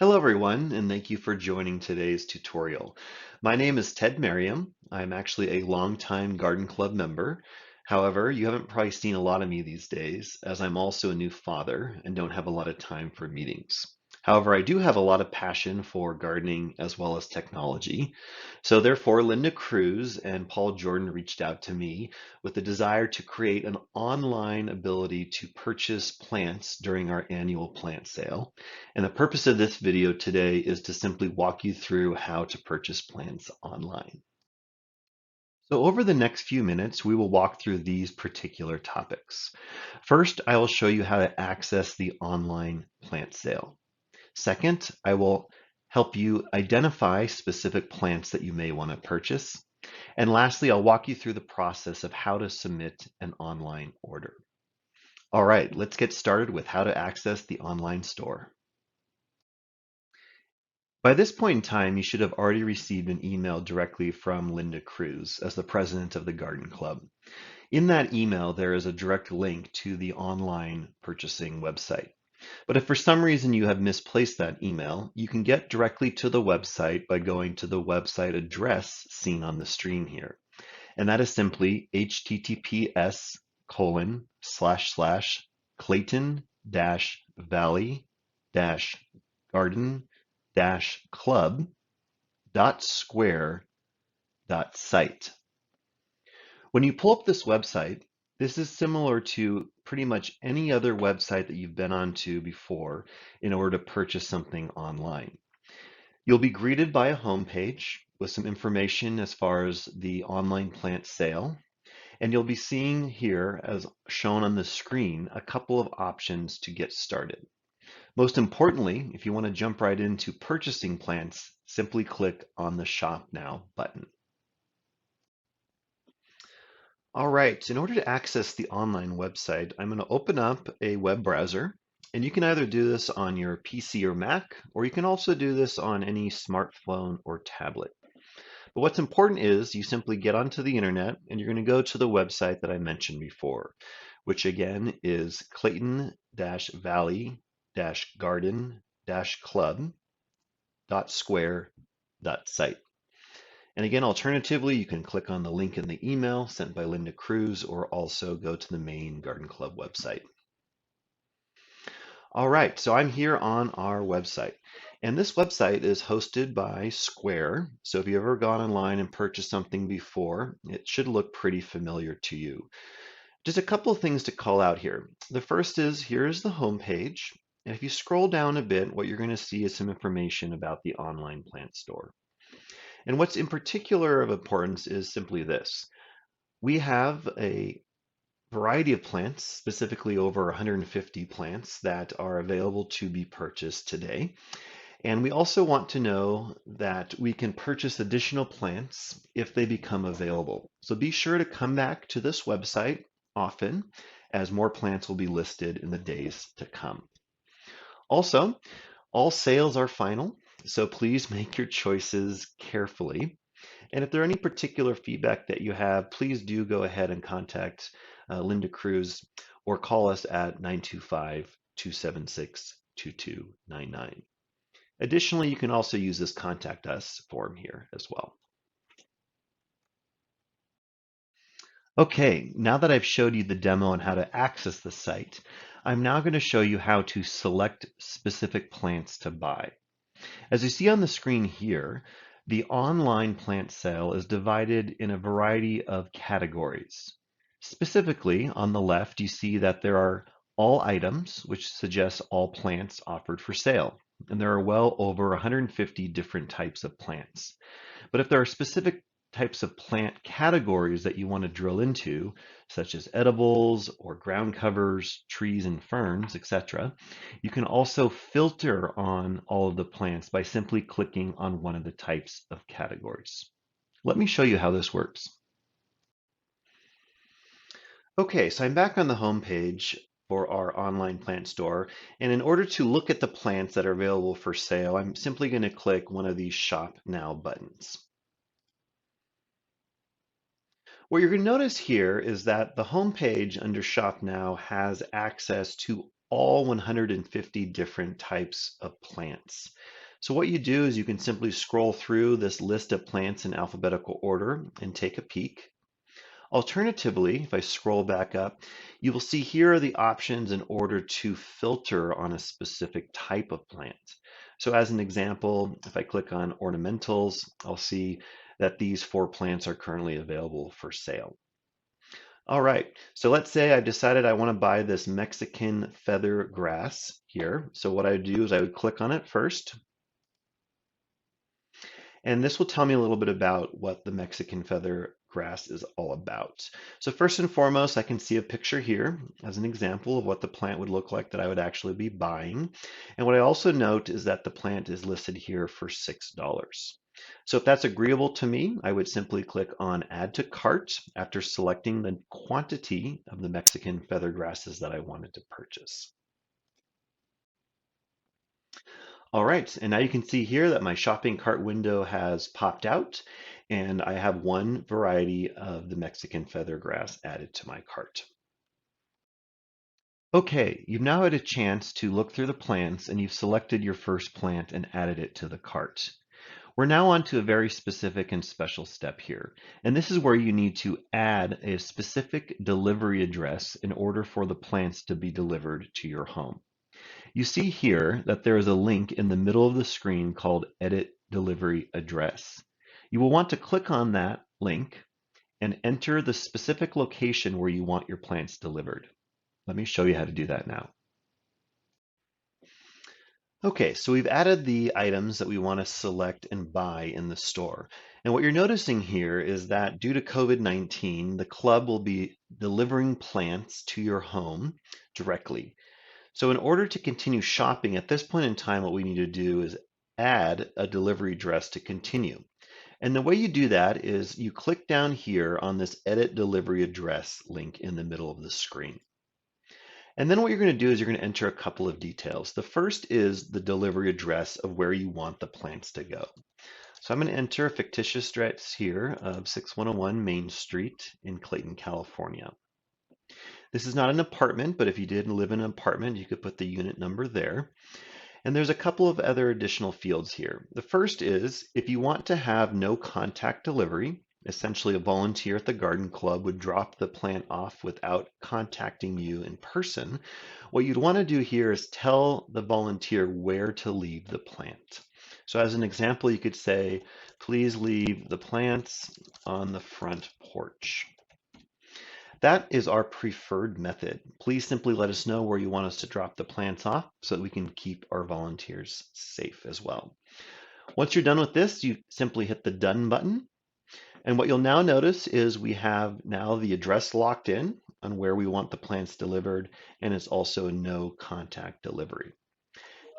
Hello everyone, and thank you for joining today's tutorial. My name is Ted Meriam. I'm actually a longtime Garden Club member. However, you haven't probably seen a lot of me these days, as I'm also a new father and don't have a lot of time for meetings. However, I do have a lot of passion for gardening as well as technology. So therefore, Linda Cruz and Paul Jordan reached out to me with the desire to create an online ability to purchase plants during our annual plant sale. And the purpose of this video today is to simply walk you through how to purchase plants online. So over the next few minutes, we will walk through these particular topics. First, I will show you how to access the online plant sale. Second, I will help you identify specific plants that you may want to purchase. And lastly, I'll walk you through the process of how to submit an online order. All right, let's get started with how to access the online store. By this point in time, you should have already received an email directly from Linda Cruz as the president of the Garden Club. In that email, there is a direct link to the online purchasing website. But if for some reason you have misplaced that email, you can get directly to the website by going to the website address seen on the screen here. And that is simply https://clayton-valley-garden-club.square.site. When you pull up this website, this is similar to pretty much any other website that you've been onto before in order to purchase something online. You'll be greeted by a homepage with some information as far as the online plant sale, and you'll be seeing here, as shown on the screen, a couple of options to get started. Most importantly, if you want to jump right into purchasing plants, simply click on the Shop Now button. All right, in order to access the online website, I'm going to open up a web browser, and you can either do this on your PC or Mac, or you can also do this on any smartphone or tablet. But what's important is you simply get onto the internet and you're going to go to the website that I mentioned before, which again is clayton-valley-garden-club.square.site. And again, alternatively, you can click on the link in the email sent by Linda Cruz or also go to the main Garden Club website. All right, so I'm here on our website. And this website is hosted by Square. So if you've ever gone online and purchased something before, it should look pretty familiar to you. Just a couple of things to call out here. The first is here's the home page. And if you scroll down a bit, what you're going to see is some information about the online plant store. And what's in particular of importance is simply this. We have a variety of plants, specifically over 150 plants that are available to be purchased today. And we also want to know that we can purchase additional plants if they become available. So be sure to come back to this website often, as more plants will be listed in the days to come. Also, all sales are final, so please make your choices carefully. And if there are any particular feedback that you have, please do go ahead and contact Linda Cruz or call us at 925-276-2299. Additionally, you can also use this contact us form here as well. Okay, now that I've showed you the demo on how to access the site, I'm now going to show you how to select specific plants to buy. As you see on the screen here, the online plant sale is divided in a variety of categories. Specifically, on the left, you see that there are all items, which suggests all plants offered for sale. And there are well over 150 different types of plants. But if there are specific types of plant categories that you want to drill into, such as edibles or ground covers, trees and ferns, etc., you can also filter on all of the plants by simply clicking on one of the types of categories. Let me show you how this works. Okay, so I'm back on the home page for our online plant store. And in order to look at the plants that are available for sale, I'm simply going to click one of these Shop Now buttons. What you're going to notice here is that the home page under Shop Now has access to all 150 different types of plants. So what you do is you can simply scroll through this list of plants in alphabetical order and take a peek. Alternatively, if I scroll back up, you will see here are the options in order to filter on a specific type of plant. So as an example, if I click on ornamentals, I'll see that these 4 plants are currently available for sale. All right, so let's say I've decided I want to buy this Mexican feather grass here. So what I would do is I would click on it first, and this will tell me a little bit about what the Mexican feather grass is all about. So first and foremost, I can see a picture here as an example of what the plant would look like that I would actually be buying. And what I also note is that the plant is listed here for $6. So if that's agreeable to me, I would simply click on Add to Cart after selecting the quantity of the Mexican feather grasses that I wanted to purchase. All right, and now you can see here that my shopping cart window has popped out and I have one variety of the Mexican feather grass added to my cart. Okay, you've now had a chance to look through the plants and you've selected your first plant and added it to the cart. We're now on to a very specific and special step here, and this is where you need to add a specific delivery address in order for the plants to be delivered to your home. You see here that there is a link in the middle of the screen called Edit Delivery Address. You will want to click on that link and enter the specific location where you want your plants delivered. Let me show you how to do that now. Okay, so we've added the items that we want to select and buy in the store. And what you're noticing here is that due to COVID-19, the club will be delivering plants to your home directly. So in order to continue shopping at this point in time, what we need to do is add a delivery address to continue. And the way you do that is you click down here on this Edit Delivery Address link in the middle of the screen. And then what you're going to do is you're going to enter a couple of details. The first is the delivery address of where you want the plants to go. So I'm going to enter a fictitious address here of 6101 Main Street in Clayton, California. This is not an apartment, but if you did live in an apartment, you could put the unit number there. And there's a couple of other additional fields here. The first is if you want to have no contact delivery, essentially a volunteer at the garden club would drop the plant off without contacting you in person. What you'd want to do here is tell the volunteer where to leave the plant. So as an example, you could say, please leave the plants on the front porch. That is our preferred method. Please simply let us know where you want us to drop the plants off so that we can keep our volunteers safe as well. Once you're done with this, you simply hit the Done button. And what you'll now notice is we have now the address locked in on where we want the plants delivered, and it's also no contact delivery.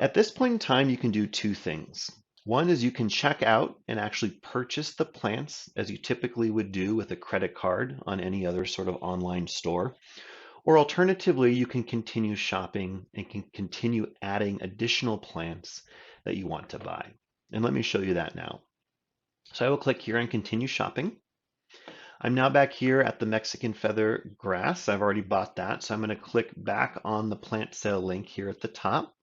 At this point in time, you can do two things. One is you can check out and actually purchase the plants as you typically would do with a credit card on any other sort of online store. Or alternatively, you can continue shopping and can continue adding additional plants that you want to buy. And let me show you that now. So I will click here on continue shopping. I'm now back here at the Mexican feather grass. I've already bought that. So I'm going to click back on the plant sale link here at the top.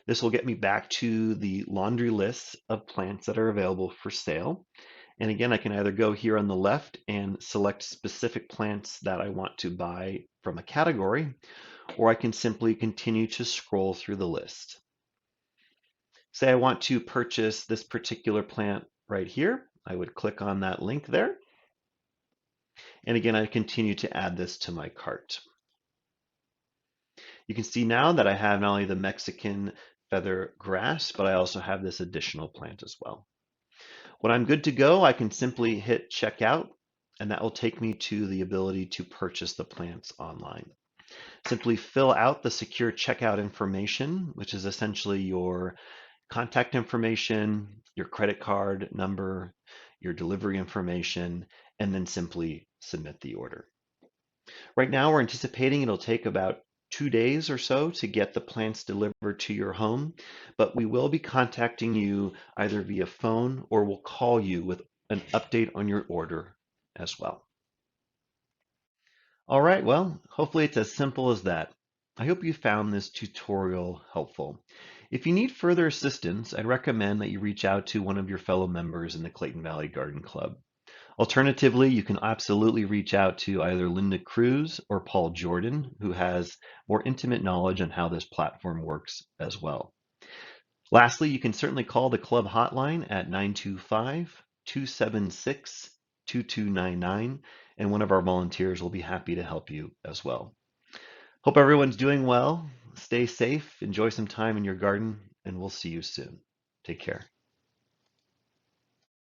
This will get me back to the laundry list of plants that are available for sale. And again, I can either go here on the left and select specific plants that I want to buy from a category, or I can simply continue to scroll through the list. Say I want to purchase this particular plant right here. I would click on that link there. And again, I continue to add this to my cart. You can see now that I have not only the Mexican feather grass, but I also have this additional plant as well. When I'm good to go, I can simply hit checkout, and that will take me to the ability to purchase the plants online. Simply fill out the secure checkout information, which is essentially your contact information, your credit card number, your delivery information, and then simply submit the order. Right now, we're anticipating it'll take about 2 days or so to get the plants delivered to your home, but we will be contacting you either via phone or we'll call you with an update on your order as well. All right, well, hopefully it's as simple as that. I hope you found this tutorial helpful. If you need further assistance, I'd recommend that you reach out to one of your fellow members in the Clayton Valley Garden Club. Alternatively, you can absolutely reach out to either Linda Cruz or Paul Jordan, who has more intimate knowledge on how this platform works as well. Lastly, you can certainly call the club hotline at 925-276-2299, and one of our volunteers will be happy to help you as well. Hope everyone's doing well. Stay safe, enjoy some time in your garden, and we'll see you soon. Take care.